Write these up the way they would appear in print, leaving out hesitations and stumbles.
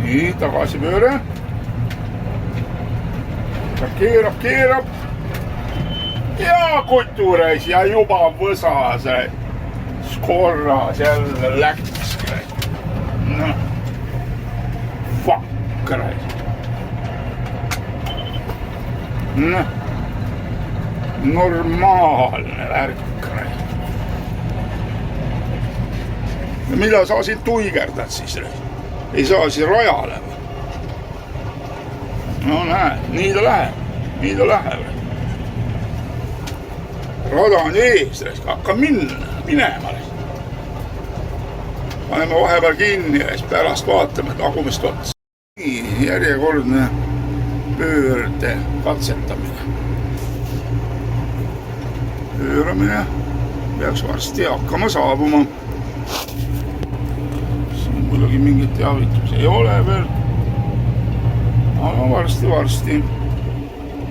nii, tagasipööre. Keerab. Ja kutureis ja juba võsas. Korras jälle läks. No. Fuck reis. No. Normaalne värk reis. Ja mida sa siin tuigerdad siis reis? Ei saa siis rajale või? No näed, nii ta läheb. Rada on ees, hakka minema. Paneme vahepeal kinni ja siis pärast vaatame tagumist otsa. Nii, järjekordne pöörde katsetamine. Pööramine peaks varsti hakkama saabuma. Siin muidugi mingit teavitus ei ole veel. Aga varsti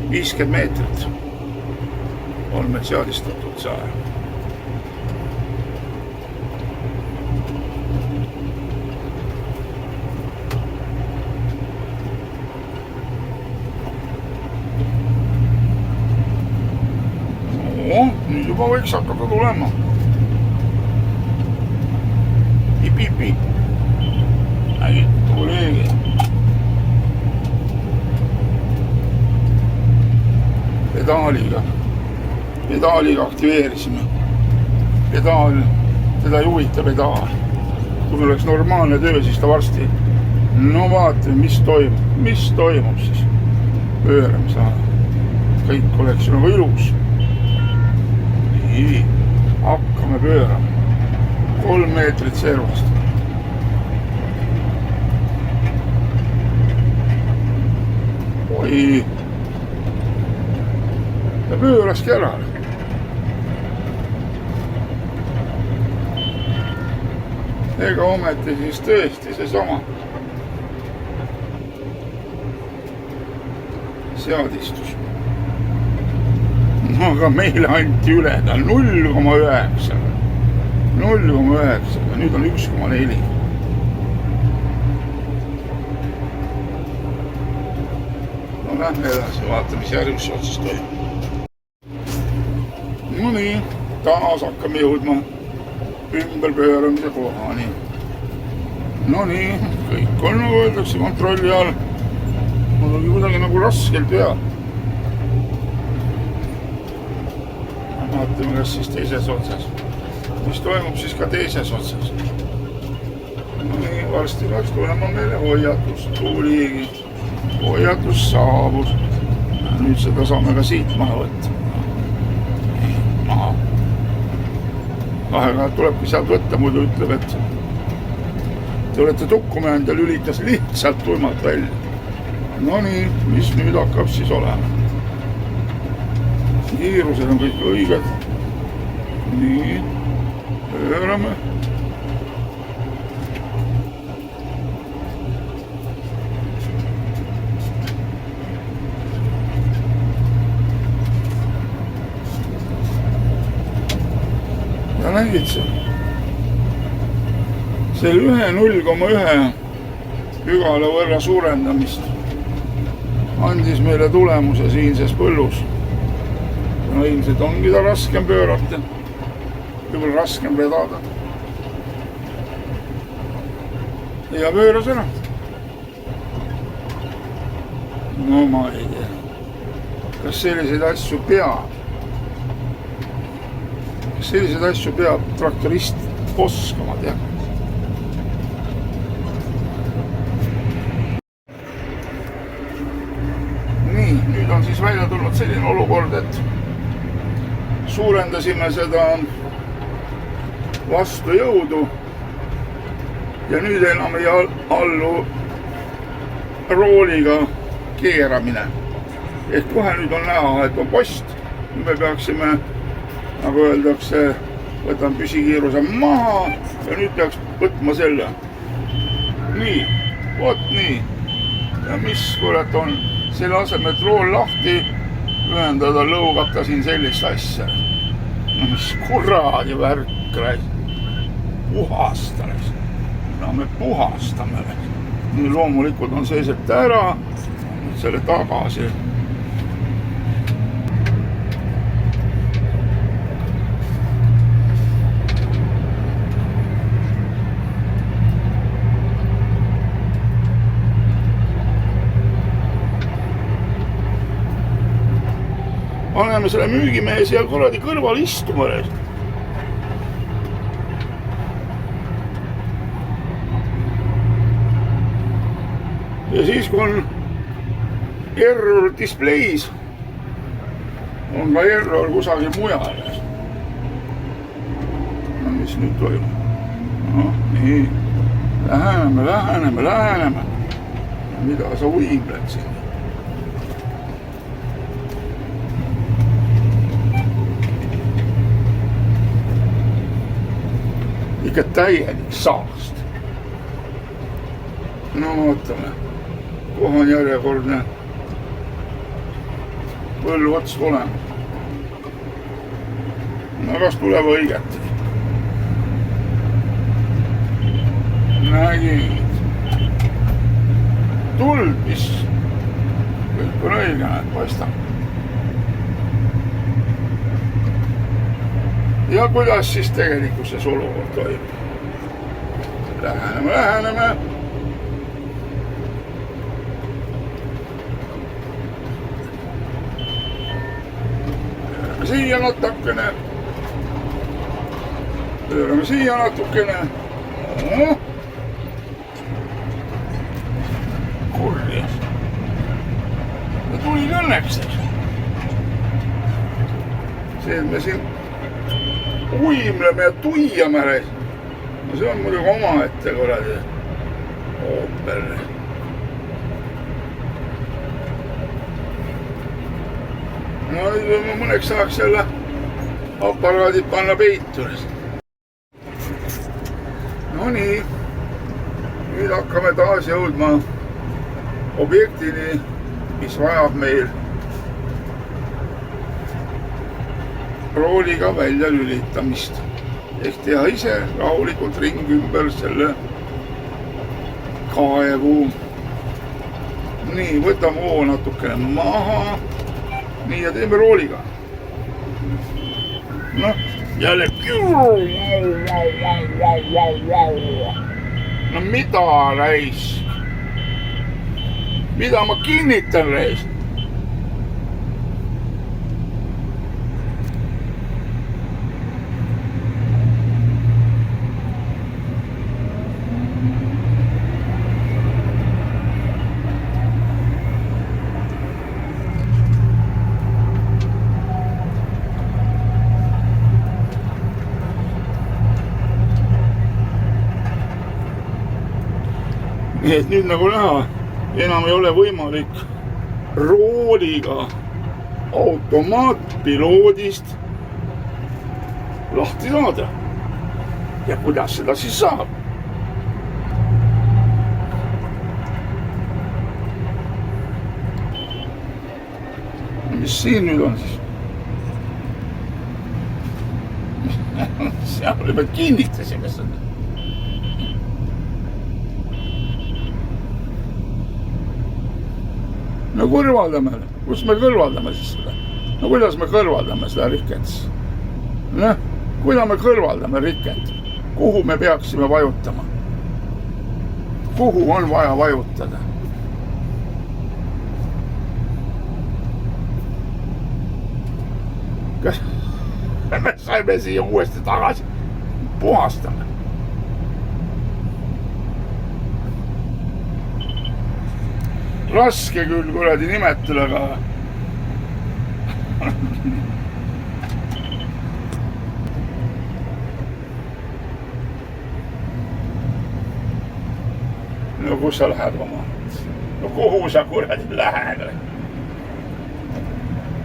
50 meetrit on meil seadistatud saar. No, nüüd juba võiks hakata tulema. Pipi. Nägid, kolleegid. Pedaaliga aktiveerisime. Pedaal, teda ei huvita pedaal. Kui meil oleks normaalne töö, siis ta varsti. No vaatame, mis toimub siis. Pöörame saada. Kõik oleks nagu ilus. Nii, hakkame pöörama. 3 meetrit servast. Oi. Ja pööraski ära. Ega ometi siis tõesti seesama seadistus. No aga meile anti üle ta 0,9. 0,9. Nüüd on 1,4. No lähme edasi, vaatame, mis järgmises otsas toimub. No nii, taas hakkame jõudma ümberpööramise kohani. No nii, kõik on nagu öeldakse kontrolli all. Mul oli kuidagi nagu raskelt veab. Vaatame, kas siis teises otsas. Mis toimub siis ka teises otsas. No nii, varsti peaks tulema meile hoiatus. Tuuligi. Hoiatus saabus. Nüüd seda saame ka siit maha võtta. Aeg-ajalt tulebki sealt võtta, muidu ütleb, et te olete tukkuma jäänud ja lülitas lihtsalt tuimalt välja. No nii, mis nüüd hakkab siis olema? Kiirused on kõik õiged. Nii, pöörame. Ja nägid see 0,1 pügala võrra suurendamist andis meile tulemuse siinses põllus. No ilmselt ongi ta raskem pöörata, võib-olla raskem vedada. Ja pööras ära. No ma ei tea, kas selliseid asju peab? Selliseid asju peab traktorist oskama teha. Nii, nüüd on siis välja tulnud selline olukord, et suurendasime seda vastujõudu ja nüüd enam ei allu rooliga keeramine. Ehk kohe nüüd on näha, et on post. Me peaksime, nagu öeldakse, võtan püsikiiruse maha ja nüüd peaks võtma selle. Nii, vot nii. Ja mis kurat on, selle asemel, et rool lahti ühendada, lõugab ta siin sellist asja. No mis kuradi värk, puhastame. No me puhastame. nii loomulikult on seeselt ära, selle tagasi. Paneme selle müügimehe siia kuradi kõrval istuma. Ja siis kui on error displeis, on ka error kusagil mujal. No mis nüüd toimub? No nii, läheneme. Mida sa uibled siin? Ikka täielik saast. No vaatame. Kohe on järjekordne põllu ots olema. No kas tuleb õigeti? Nägid. Tuld, mis kõik on õige, paistab. Ja kuidas siis tegelikkuses olukord toimub? Läheneme. Siia natukene. Pöörame siia natukene. Kurjas. Ja tuli õnneks. See, et me siin uimleme ja tuiame. No see on muidugi omaette kuradi ooper. No ma mõneks saaks selle aparaadid panna peituris. No nii, nüüd hakkame taas jõudma objektini, mis vajab meil rooliga välja lülitamist. Ehk teha ise rahulikult ring ümber selle kaevu. Nii, võtame hoo natukene maha. Nii, ja teeme rooliga. Noh, jälle. No mida raisk? Mida ma kinnitan raisk? Nii et nüüd nagu näha, enam ei ole võimalik rooliga automaatpiloodist lahti saada. Ja kuidas seda siis saab? Mis siin nüüd on siis? Seal juba kinnitasime seda. No kõrvaldame, kus me kõrvaldame siis seda? No kuidas me kõrvaldame seda rikent? Noh, kuidas me kõrvaldame rikent? Kuhu me peaksime vajutama? Kuhu on vaja vajutada? Kas me saime siia uuesti tagasi? Puhastame. Raske küll kuradi nimetada, aga no kus sa lähed oma? No kuhu sa kuradi lähed?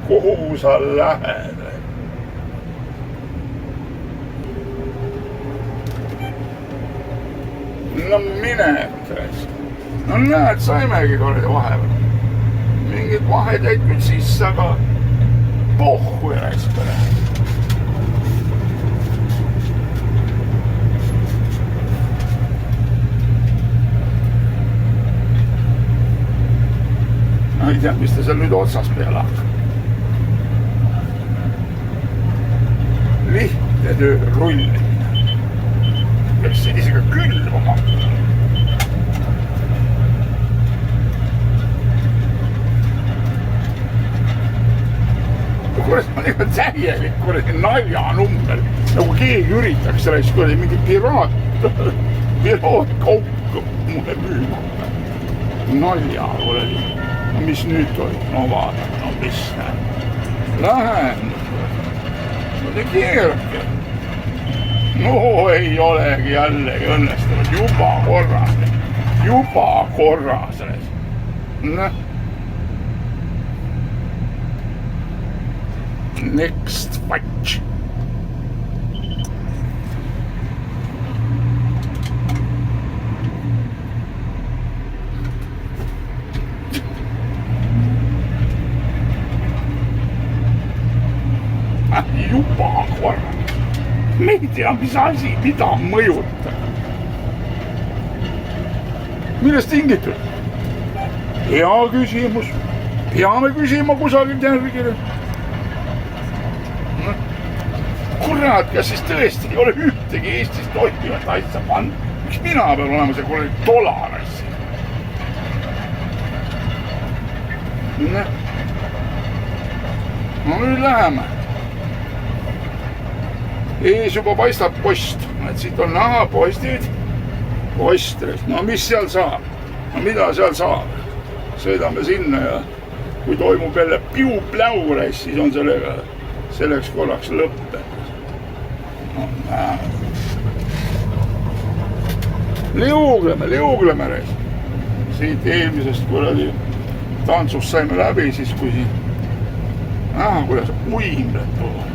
Kuhu sa lähed? No mine, no näed, saimegi kordi vahepeal. Mingid vahed jäid küll sisse, aga pohhu ja räispere. tea, mis ta seal nüüd otsas peale hakkab. Lihtne töö rullimine. Peaks siin isegi külvama. Kurat, ma olen täielik naljanumber. Nagu keegi üritaks sellest mingi piraatkauka mulle müüma. Nalja, no mis nüüd toimub? No vaata, no mis näeb. Lähen. No te keerake. No ei olegi jällegi õnnestunud. Juba korra selles. Next watch. Juba korra. Me ei tea, mis asi, mida mõjutab. Millest tingitud? Hea küsimus. Peame küsima kusagilt järgile. Kurat, kas siis tõesti ei ole ühtegi Eestis toimuvat asja pannud? Miks mina pean olema see kuradi dolarassi? No nüüd läheme. Ees juba paistab post. Siit on näha postid. Postres. No mis seal saab? No mida seal saab? Sõidame sinna ja kui toimub jälle piu-pläures, siis on selleks korraks lõppe. No näe. Liugleme reis. Siit eelmisest kuradi tantsust saime läbi, siis kui siin näha, kuidas uimled tuleb.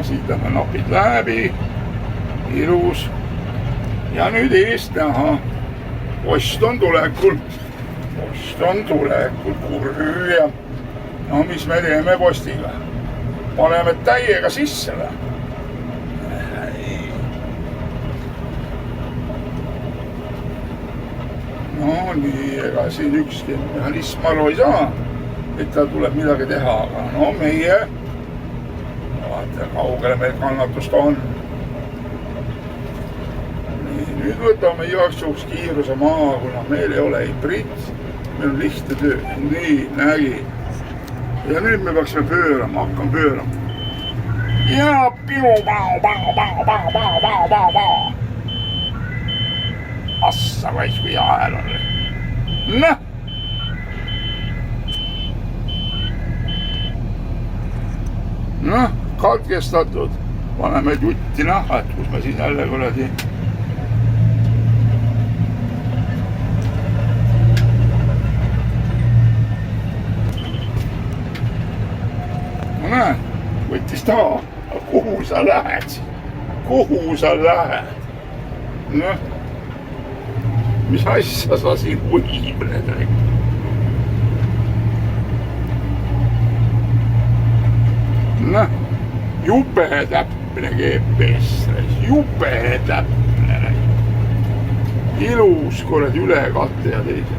Siit lähme napid läbi, ilus ja nüüd eest näha, post on tulekul, kurja. No mis me teeme postiga? Paneme täiega sisse või? No nii, ega siin ükski mehhanism aru ei saa, et ta tuleb midagi teha, aga no meie vaata, kaugele meil kannatust on. Nii, nüüd võtame igaks juhuks kiiruse maha, kuna meil ei ole ei brits, meil on lihtne töö. Nii, nägi. Ja nüüd me peaksime pöörama, hakkan pöörama. Ja piu-pau. Assa raisk, kui hea hääl on. Näh! Noh, katkestatud. Paneme jutti näha, et kus me siin jälle kuradi. No näe, võttis taha. Kuhu sa lähed siis? Kuhu sa lähed? Noh, mis asja sa siin uimled? Noh, jube täpne GPS, jube täpne. Ilus kuradi ülekatte ja teise.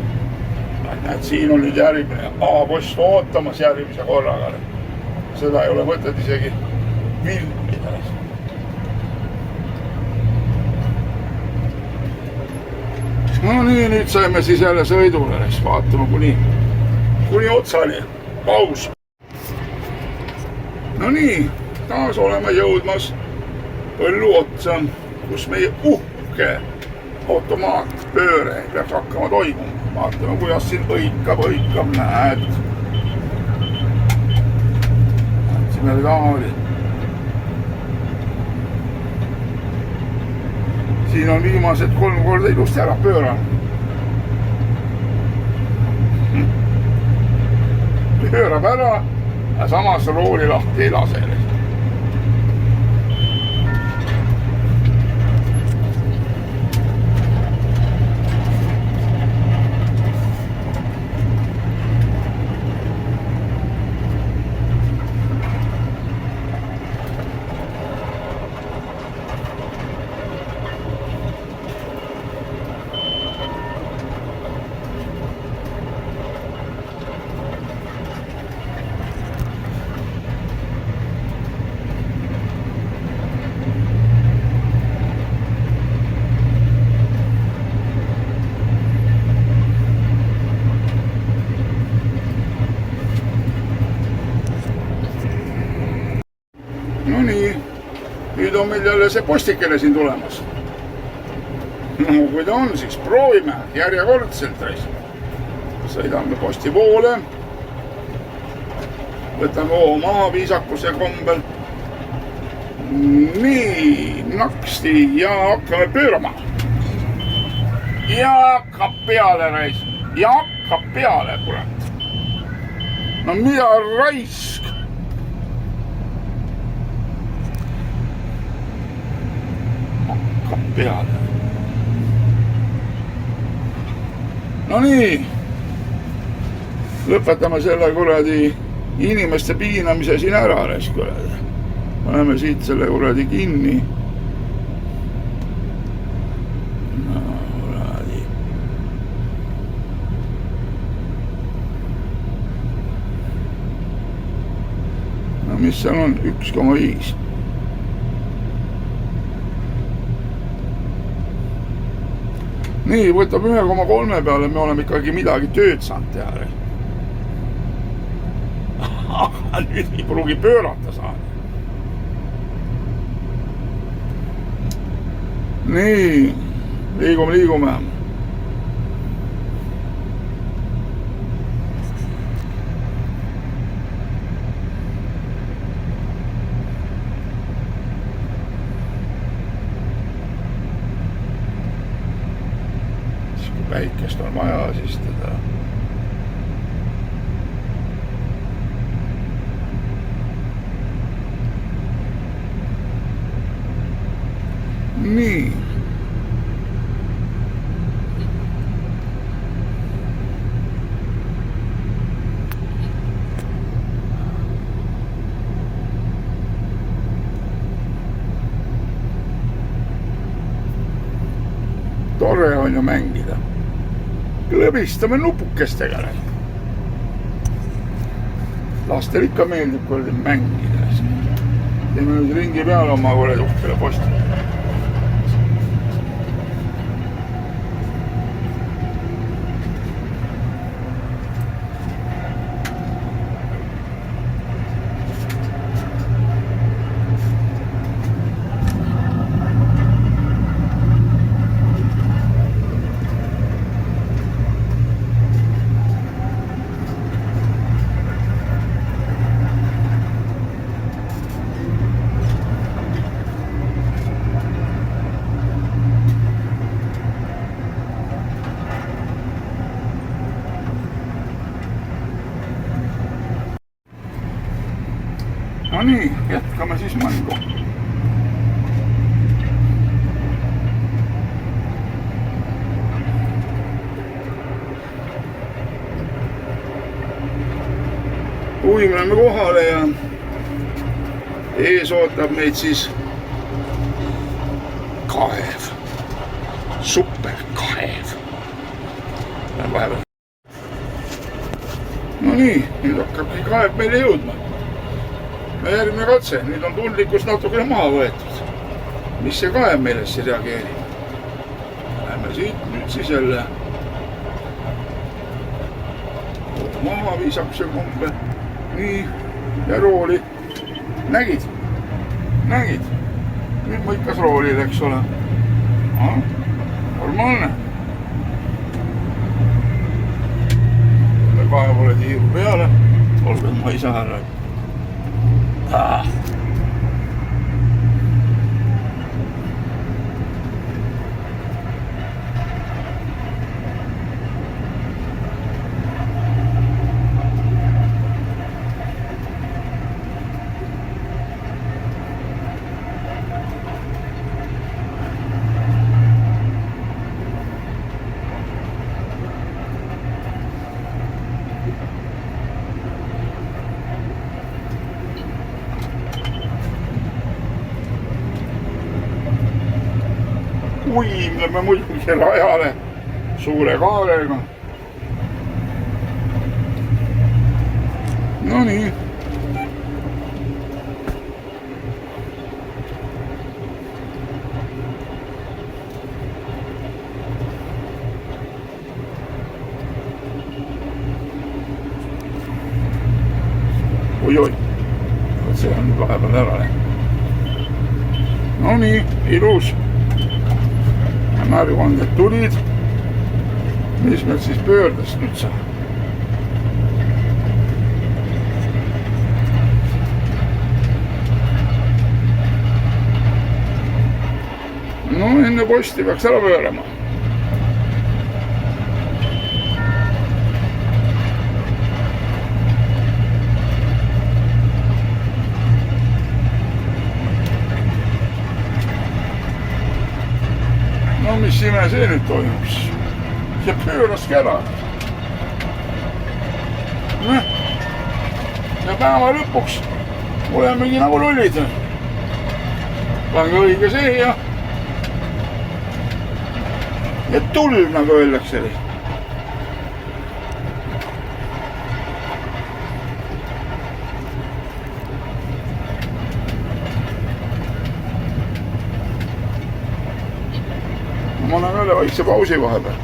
Näed, siin on nüüd järgmine A-post ootamas järgmise korraga. Seda ei ole mõtet isegi vilmida. No nii, nüüd saime siis jälle sõidule, vaatame kuni otsani. Paus. No nii, taas oleme jõudmas põllu otsa, kus meie uhke automaatpööre peaks hakkama toimuma. Vaatame, kuidas siin õikab, näed. Siin oli. Siin on viimased 3 korda ilusti ära pööranud. Pöörab ära ja samas rooli lahti ei lase. ole see postikene siin tulemas. No kui ta on, siis proovime järjekordselt. Sõidame posti poole. Võtame hoo maha viisakuse kombel. Nii, naksti ja hakkame pöörama. Ja hakkab peale, raisk. Ja hakkab peale, kurat. No mida raisk? Hakkab peale. No nii. Lõpetame selle kuradi inimeste piinamise siin ära, raisk, kuradi. Paneme siit selle kuradi kinni. Mis seal on? 1,5. Nii, võtab 1,3 peale, me oleme ikkagi midagi tööd saanud teha. Aga nüüd ei pruugi pöörata saada. Nii, liigume. Päikest on vaja, siis teda. Nii. Tore on ju mängida. Lõbistame nupukestega. Lastel ikka meeldib kuradi mängida. Teeme nüüd ringi peale oma kuradi uhkele posti. No nii, jätkame siis mängu. Uimleme kohale ja ees ootab meid siis kaev. Superkaev. No nii, nüüd hakkabki kaev meile jõudma. Järgmine katse, nüüd on tundlikkus natukene maha võetud. Mis see kaev meelest see reageerib? Läheme siit nüüd siis jälle maha viisakuse kombe. Nii, ja rooli. Nägid? Nüüd mõikas roolil, eks ole. Normaalne. Kaev oli tiiru peale. Olgu, ma ei saa ära. Uimleme muidugi rajale suure kaarega. No nii. Oi, see on vahepeal ära läinud. no nii, ilus. Märguanded tulid. Mis meil siis pöördes nüüd saab? No enne posti peaks ära pöörama. No mis ime see nüüd toimub siis? See pööraski ära. Ja päeva lõpuks olemegi nagu lollid. Pange õige see ja tulv, nagu öeldakse. Ma annan jälle vaikse pausi vahepeal.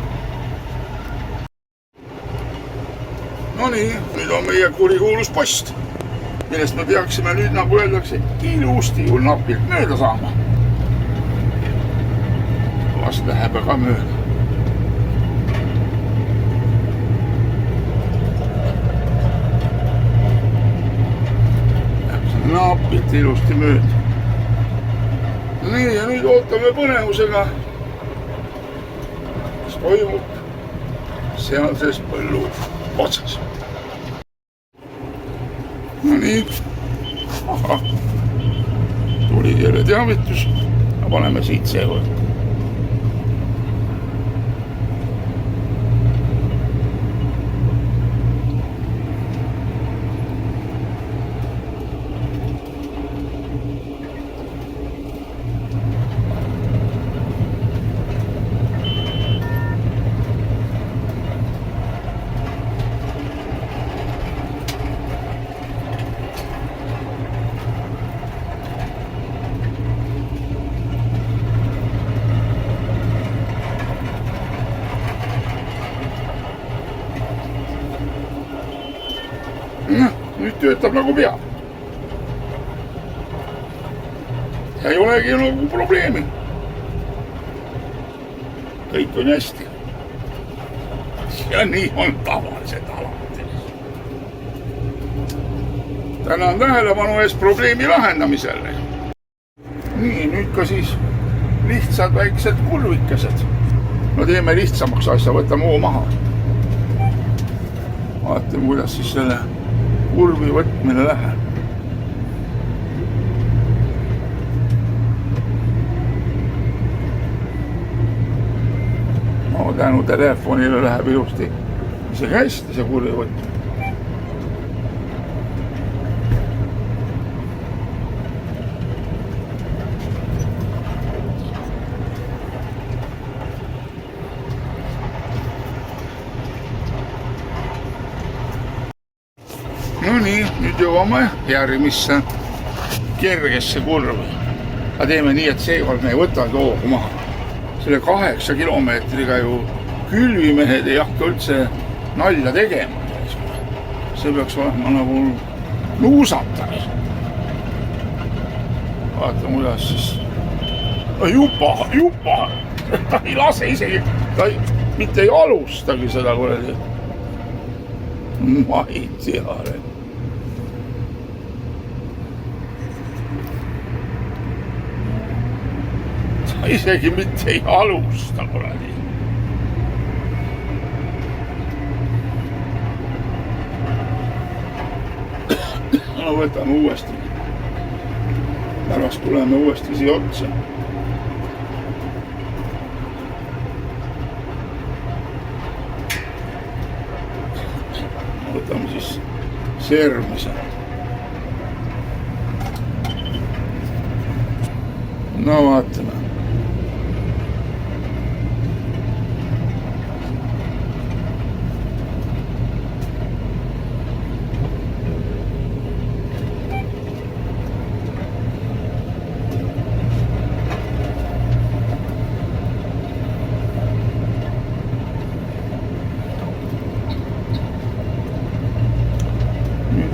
No nii, nüüd on meie kurikuulus post, millest me peaksime nüüd, nagu öeldakse, ilusti napilt mööda saama. Vast läheb aga mööda. Napilt ilusti mööda. Nii, ja nüüd ootame põnevusega, mis toimub sealses põllu otsas. No nii, tuli jälle teavitus ja paneme siit seekord. Nüüd töötab nagu peab. Ja ei olegi nagu probleemi. Kõik on hästi. Ja nii on tavaliselt alati. Tänan tähelepanu eest probleemi lahendamisele. Nii, nüüd ka siis lihtsad väiksed kurvikesed. No teeme lihtsamaks asja, võtame hoo maha. Vaatame, kuidas siis selle kurvi võtmine läheb. No tänu telefonile läheb ilusti isegi hästi see kurvi võtmine. No nii, nüüd jõuame järgmisse kergesse kurvi. Aga teeme nii, et seekord me ei võta hoogu maha. Selle 8 kilomeetriga ju külvimehed ei hakka üldse nalja tegema. See peaks olema nagu nuusatas. Vaatame, kuidas siis. Jupa. Ta ei lase isegi, ta mitte ei alustagi seda kuradi. Ma ei tea. Ta isegi mitte ei alusta kuradi. No võtame uuesti. Pärast tuleme uuesti siia otsa. Võtame siis sermise. No vaatame.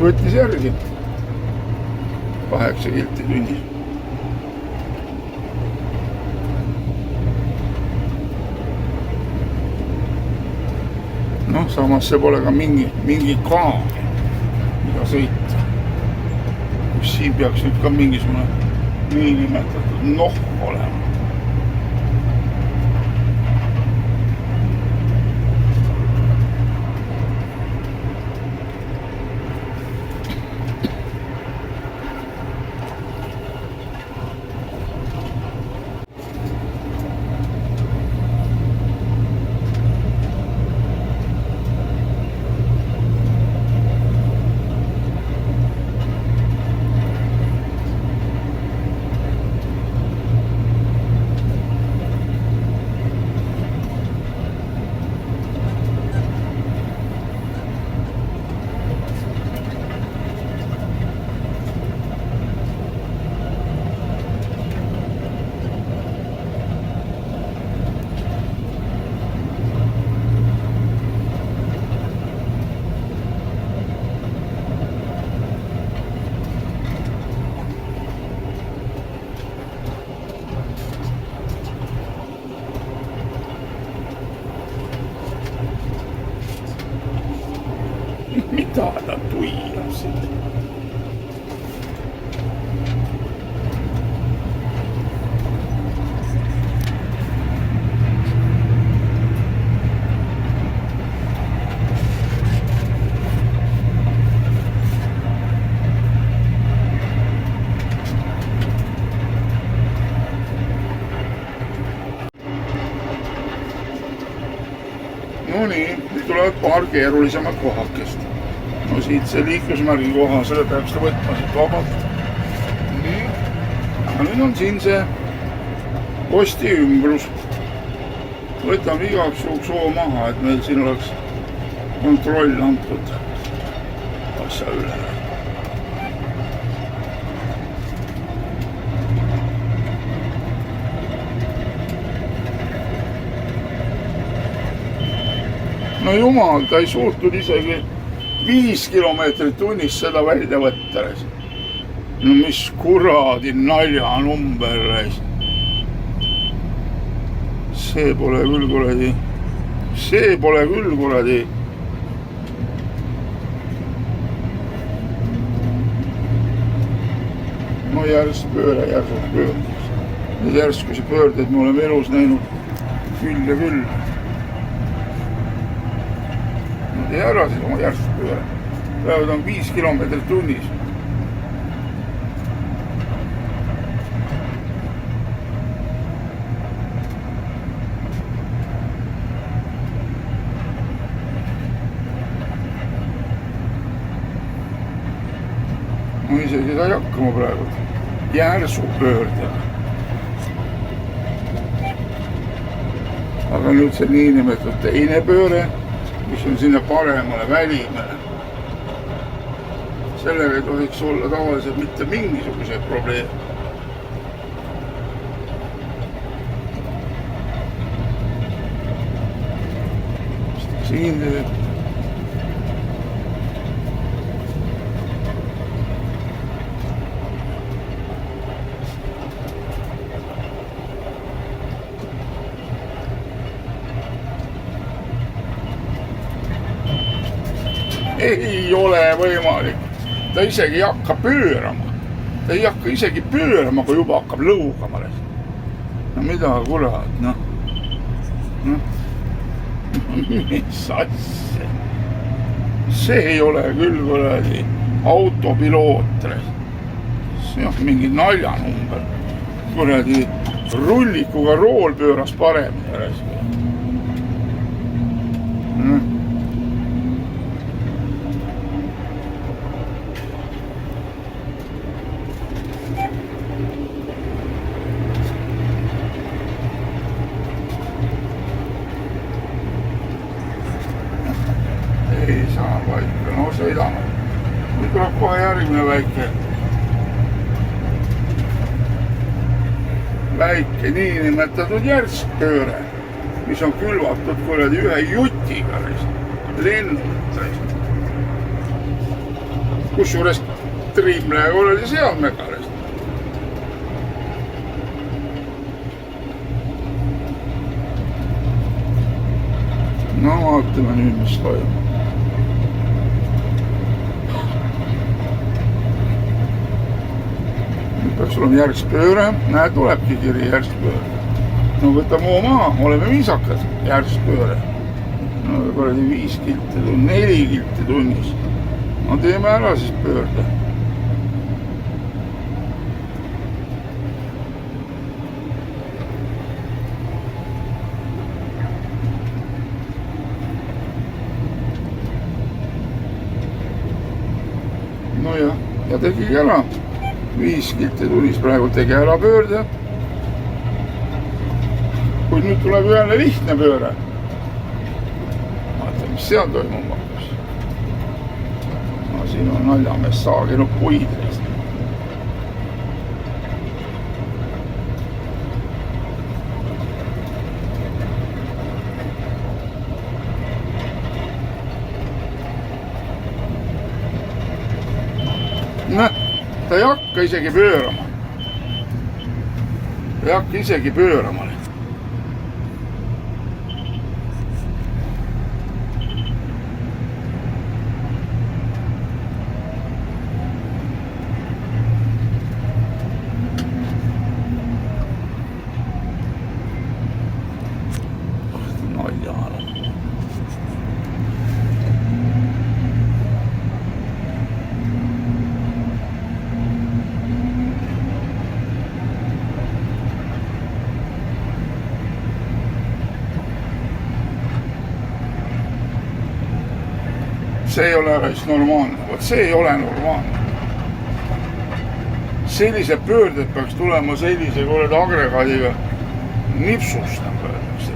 Võttis järgi 8 kilti tunnis. noh, samas see pole ka mingi kaam, mida sõita. Kus siin peaks nüüd ka mingisugune niinimetatud noh olema. Mitä ta tuijasit? No niin, nyt tulevad paar keerulisemat kohakest. No siit see liiklusmärgi koha, selle peaks ta võtma siit vabalt. Nii. Aga nüüd on siin see posti ümbrus. Võtame igaks juhuks hoo maha, et meil siin oleks kontroll antud asja üle. No jumal, ta ei suutnud isegi 5 kilomeetrit tunnis seda välja võtta. No mis kuradi naljanumber. See pole küll kuradi. See pole küll kuradi. No järsk pööre, järsult pöördeks. Need järskusi pöördeid me oleme elus näinud küll ja küll. Ei ära siis oma järsust pööre. Praegu on 5 kilomeetrit tunnis. No isegi sai hakkama praegu järsu pöördega. Aga nüüd see niinimetatud teine pööre, mis on sinna paremale välimale. Sellega ei tohiks olla tavaliselt mitte mingisuguseid probleeme. Siin ei ole võimalik. Ta isegi ei hakka pöörama. Ta ei hakka isegi pöörama, kui juba hakkab lõugama. No mida kurat, noh. Mis asja. See ei ole küll kuradi autopiloot. See on mingi naljanumber. Kuradi rullikuga rool pööras paremini. Ei saa paika, no sõidame. Nüüd tuleb kohe järgmine väike niinimetatud järskpööre, mis on külvatud kuradi ühe jutiga lennult. Kusjuures Trimlega oli seal megalist. no vaatame nüüd, mis toimub. Nüüd peaks olema järgspööre, näe, tulebki kiri järgspööre. No võtame hoo maha, oleme viisakad, järgspööre. No kuradi 5 kilti tunnis, 4 kilti tunnis. No teeme ära siis pöörde. No ja tegigi ära. 5 kilti tunnis praegu tegi ära pöörde. Kuid nüüd tuleb jälle lihtne pööre. Vaata, mis seal toimuma hakkas. No siin on naljamees saaginud puidrist. Näe, ta ei hakka isegi pöörama. Ta ei hakka isegi pöörama. See ei ole normaalne, vot see ei ole normaalne. Sellised pöörded peaks tulema sellise kuradi agregaadiga nipsust, nagu öeldakse.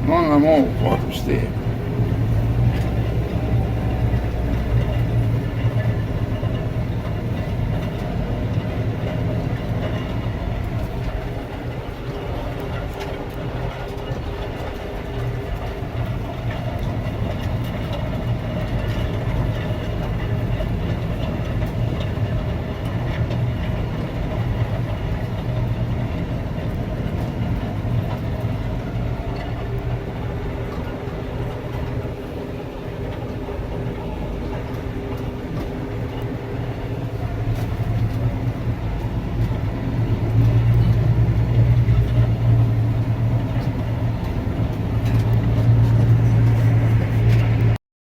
No anname hoogu, vaata mis teeb.